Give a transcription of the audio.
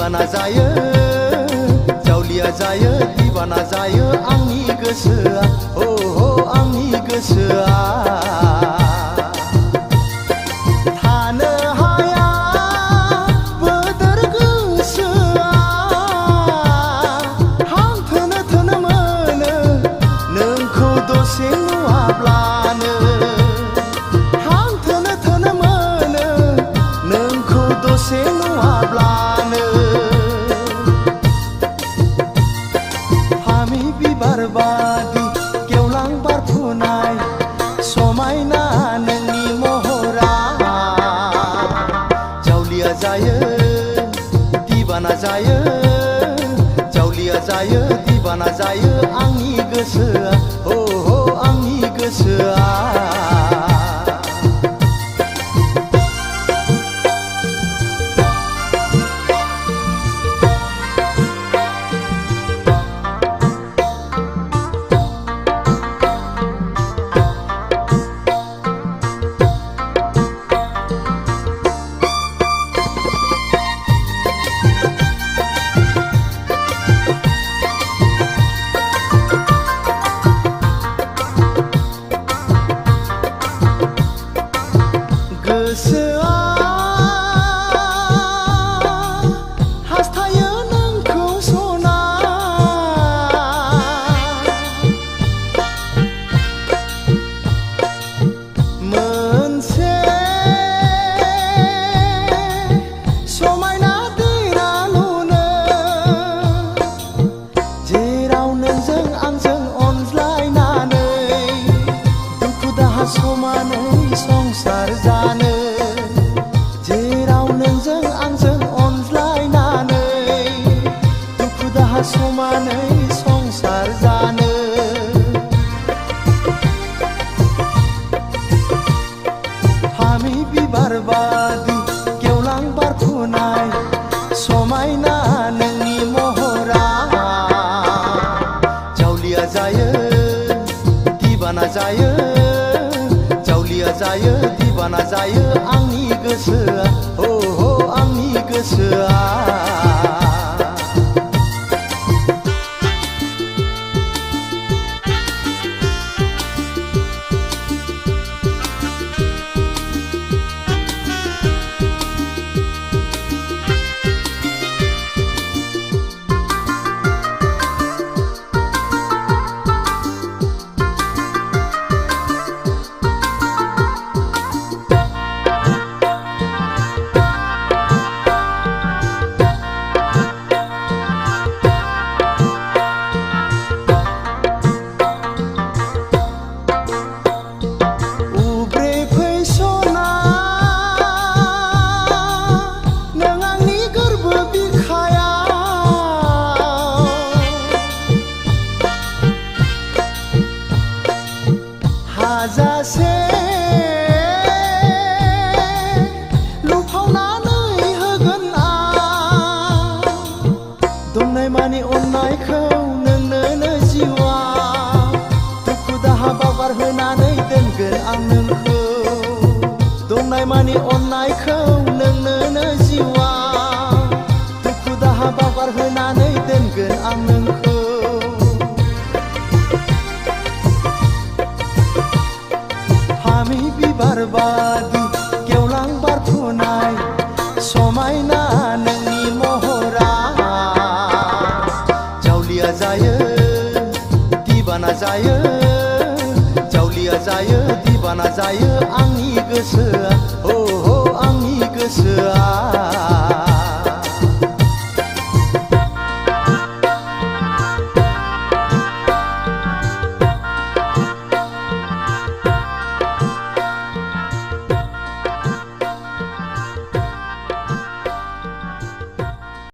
दिवाना जायो जावलिया जायो दिवाना जायो आंनि गोसोआ हो हो आंनि गोसोआ थानो हाया बोदोर गोसोआ हां थोनो थोनो मोनो नोंखौ दसे नुवाब्लानो हां थोनो थोनो मोनो नोंखौ दसे नुवाब्लानो फामि बिबार बादि गेवलां बारफुनाय समायना नोंनि महरा जावलिया जायो दिवाना जायो जावलिया जायो दिवाना जायो आंनि गोसोआ हो हो आंनि गोसोआ गोसोआ हास्थायो नोंखौ सना मोनसे समायना दैरा लुनो जेराव नोंजों आंजों अनज्लायनानै दुखु दाहा समानै संसार जानो जेराव नोंजों आंजों अनज्लायनानै दुखु दाहा समानै संसार जानो फामि बिबार बादि गेवलां बारफुनाय समायना नोंनि महरा जावलिया जायो दिवाना जायो जावलिया जायो दिवाना जायो आंनि गोसोआ हो हो आंनि गोसोआ हाजासे लुफावनानै होगोन आं दंनाय मानि अननायखौ नोंनो जिउआ दुखु दाहा बावगारहोनानै दोनगोन आं नोंखौ दंनाय मानि अननायखौ नोंनो जिउआ दुखु दाहा बावगारहोनानै दोनगोन आं नोंखौ फामि बिबार बादि गेवलां बारफुनाय समायना नोंनि महरा जावलिया जायो दिवाना जायो जावलिया जायो दिवाना जायो आंनि गोसोआ हो हो आंनि गोसोआ